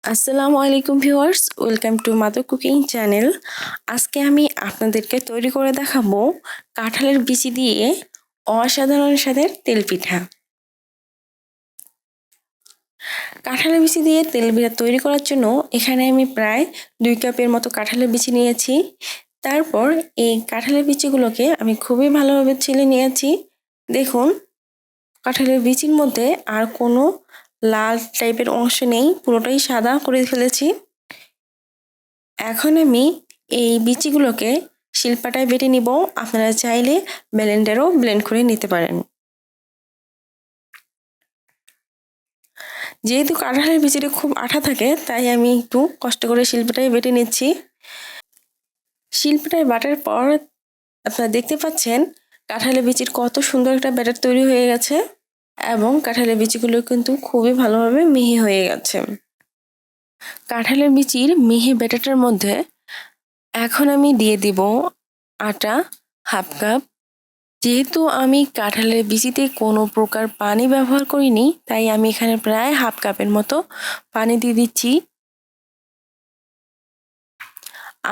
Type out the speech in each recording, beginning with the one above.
আসসালামু আলাইকুম viewers, welcome to মাদক কুকিং চ্যানেল। আজকে আমি আপনাদেরকে তৈরি করে দেখাবো কাঁঠালের বিচি দিয়ে অসাধারণ স্বাদের তেল পিঠা। কাঁঠালের বিচি দিয়ে তেল পিঠা তৈরি করার জন্য এখানে আমি প্রায় 2 কাপের মতো কাঁঠালের বিচি নিয়েছি। তারপর এই কাঁঠালের বিচিগুলোকে আমি খুবই ভালোভাবে ছিলে নিয়েছি। দেখুন, কাঁঠালের বিচির মধ্যে আর কোনো লাল টাইপের অংশ নেই, পুরোটাই সাদা করে ফেলেছি। এখন আমি এই বিচিগুলোকে শিলপাটায় বেটে নিব। আপনারা চাইলে ব্লেন্ডারও ব্লেন্ড করে নিতে পারেন। যেহেতু কাঁঠালের বিচিটা খুব আঠা থাকে, তাই আমি একটু কষ্ট করে শিলপাটায় বেটে নিচ্ছি। শিলপাটায় বাটার পর আপনারা দেখতে পাচ্ছেন কাঁঠালের বিচির কত সুন্দর একটা ব্যাটার তৈরি হয়ে গেছে এবং কাঁঠালের বিচিগুলো কিন্তু খুবই ভালোভাবে মিহি হয়ে গেছে। কাঁঠালের বিচির মিহি ব্যাটারটার মধ্যে এখন আমি দিয়ে দিব আটা হাফ কাপ। যেহেতু আমি কাঁঠালের বিচিতে কোনো প্রকার পানি ব্যবহার করিনি, তাই আমি এখানে প্রায় হাফ কাপের মতো পানি দিয়ে দিচ্ছি।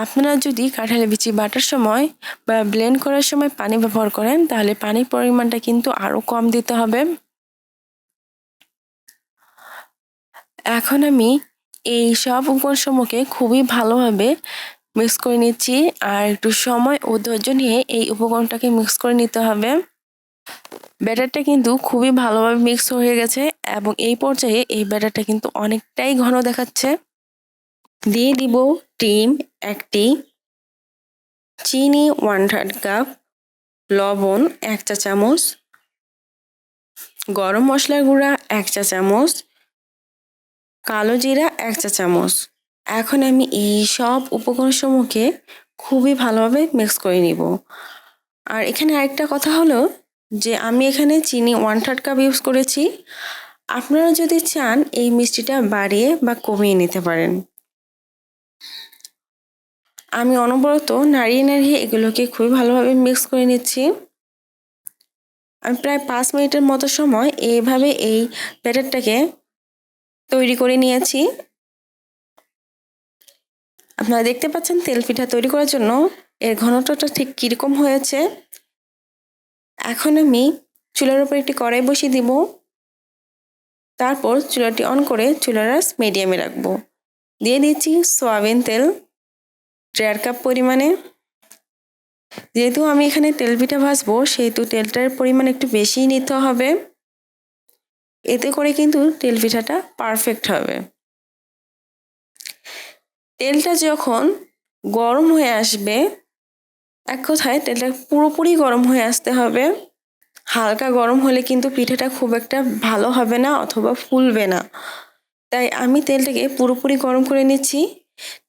আপনারা যদি কাঁঠালের বিচি বাটার সময় বা ব্লেন্ড করার সময় পানি ব্যবহার করেন, তাহলে পানির পরিমাণটা কিন্তু আরও কম দিতে হবে। এখন আমি এই সব উপকরণসমূহকে খুবই ভালোভাবে মিক্স করে নিচ্ছি, আর একটু সময় ও ধৈর্য নিয়ে এই উপকরণটাকে মিক্স করে নিতে হবে। ব্যাটারটা কিন্তু খুবই ভালোভাবে মিক্স হয়ে গেছে এবং এই পর্যায়ে এই ব্যাটারটা কিন্তু অনেকটাই ঘন দেখাচ্ছে। দিয়ে দিব ডিম 1টি, চিনি 1/3 কাপ, লবণ 1 চা চামচ, গরম মশলার গুঁড়া 1 চা চামচ, কালো জিরা 1 চা চামচ। এখন আমি এই সব উপকরণসমূহকে খুবই ভালোভাবে মিক্স করে নিব। আর এখানে আরেকটা কথা হলো যে আমি এখানে চিনি 1/3 কাপ ইউজ করেছি। আপনারা যদি চান এই মিষ্টিটা বাড়িয়ে বা কমিয়ে নিতে পারেন। আমি অনবরত নাড়িয়ে নাড়িয়ে এগুলোকে খুবই ভালোভাবে মিক্স করে নিচ্ছি। আমি প্রায় 5 মিনিটের মতো সময় এইভাবে এই ব্যাটারটাকে তৈরি করে নিয়েছি। আপনারা দেখতে পাচ্ছেন তেল পিঠা তৈরি করার জন্য এর ঘনত্বটা ঠিক কীরকম হয়েছে। এখন আমি চুলার উপর একটি কড়াই বসিয়ে দিব। তারপর চুলাটি অন করে চুলার আঁচ মিডিয়ামে রাখবো। দিয়ে দিচ্ছি সয়াবিন তেল 1.5 কাপ পরিমাণে। যেহেতু আমি এখানে তেল পিঠা ভাজবো, সেহেতু তেলটার পরিমাণ একটু বেশিই নিতে হবে। এতে করে কিন্তু তেল পিঠাটা পারফেক্ট হবে। তেলটা যখন গরম হয়ে আসবে, এক কথায় তেলটা পুরোপুরি গরম হয়ে আসতে হবে। হালকা গরম হলে কিন্তু পিঠাটা খুব একটা ভালো হবে না অথবা ফুলবে না। তাই আমি তেলটাকে পুরোপুরি গরম করে নিচ্ছি।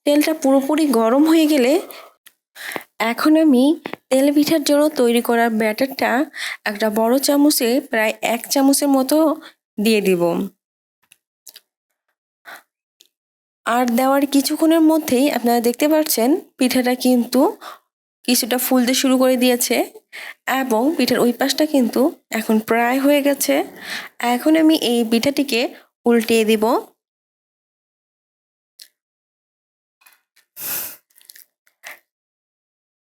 তেলটা পুরোপুরি গরম হয়ে গেলে এখন আমি তেল পিঠার জন্য তৈরি করা ব্যাটারটা একটা বড় চামচে প্রায় 1 চামচের মতো দিয়ে দিব। আর দেওয়ার কিছুক্ষণের মধ্যেই আপনারা দেখতে পাচ্ছেন পিঠাটা কিন্তু কিছুটা ফুলতে শুরু করে দিয়েছে এবং পিঠার ওই পাশটা কিন্তু এখন প্রায় হয়ে গেছে। এখন আমি এই পিঠাটিকে উল্টিয়ে দিব।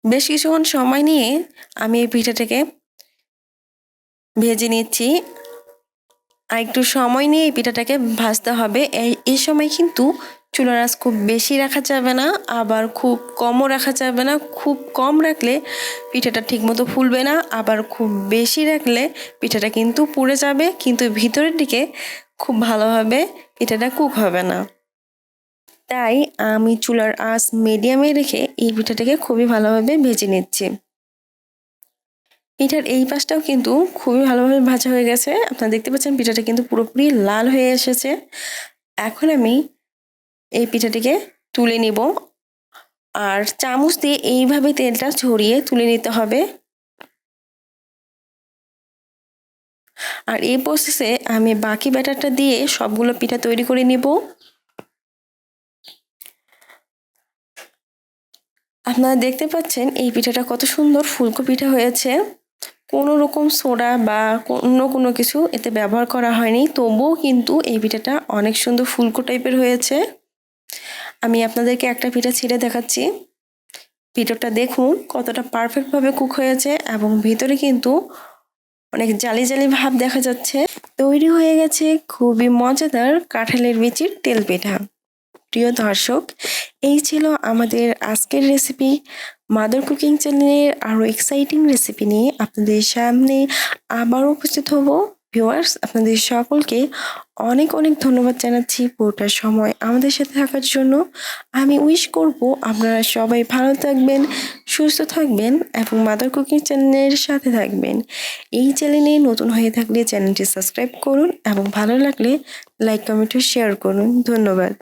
বেশ কিছুক্ষণ সময় নিয়ে আমি এই পিঠাটাকে ভেজে নিচ্ছি। আর একটু সময় নিয়ে এই পিঠাটাকে ভাজতে হবে। এই সময় কিন্তু চুলার আঁচ খুব বেশি রাখা যাবে না, আবার খুব কমও রাখা যাবে না। খুব কম রাখলে পিঠাটা ঠিকমতো ফুলবে না, আবার খুব বেশি রাখলে পিঠাটা কিন্তু পুড়ে যাবে, কিন্তু ভিতরের দিকে খুব ভালোভাবে পিঠাটা কুক হবে না। তাই আমি চুলার আঁচ মিডিয়ামে রেখে এই পিঠাটাকে খুবই ভালোভাবে ভেজে নিচ্ছি। পিঠার এই পাশটাও কিন্তু খুবই ভালোভাবে ভাজা হয়ে গেছে। আপনারা দেখতে পাচ্ছেন পিঠাটা কিন্তু পুরোপুরি লাল হয়ে এসেছে। এখন আমি এই পিঠাটিকে তুলে নিব, আর চামচ দিয়ে এইভাবে তেলটা ছড়িয়ে তুলে নিতে হবে। আর এই প্রসেসে আমি বাকি ব্যাটারটা দিয়ে সবগুলো পিঠা তৈরি করে নিব। আপনারা দেখতে পাচ্ছেন এই পিঠাটা কত সুন্দর ফুলকো পিঠা হয়েছে। কোনো রকম সোডা বা অন্য কোনো কিছু এতে ব্যবহার করা হয়নি, তবুও কিন্তু এই পিঠাটা অনেক সুন্দর ফুলকো টাইপের হয়েছে। আমি আপনাদেরকে একটা পিঠা ছিঁড়ে দেখাচ্ছি। পিঠাটা দেখুন কতটা পারফেক্টভাবে কুক হয়েছে এবং ভিতরে কিন্তু অনেক জালি জালি ভাব দেখা যাচ্ছে। তৈরি হয়ে গেছে খুবই মজাদার কাঁঠালের বিচির তেল পিঠা। প্রিয় দর্শক, এই ছিল আমাদের আজকের রেসিপি। মাদার কুকিং চ্যানেলের আরও এক্সাইটিং রেসিপি নিয়ে আপনাদের সামনে আবারও উপস্থিত হব। ভিউয়ার্স, আপনাদের সকলকে অনেক অনেক ধন্যবাদ জানাচ্ছি পুরোটা সময় আমাদের সাথে থাকার জন্য। আমি উইশ করব আপনারা সবাই ভালো থাকবেন, সুস্থ থাকবেন এবং মাদার কুকিং চ্যানেলের সাথে থাকবেন। এই চ্যানেলে নতুন হয়ে থাকলে চ্যানেলটি সাবস্ক্রাইব করুন এবং ভালো লাগলে লাইক কমেন্ট ও শেয়ার করুন। ধন্যবাদ।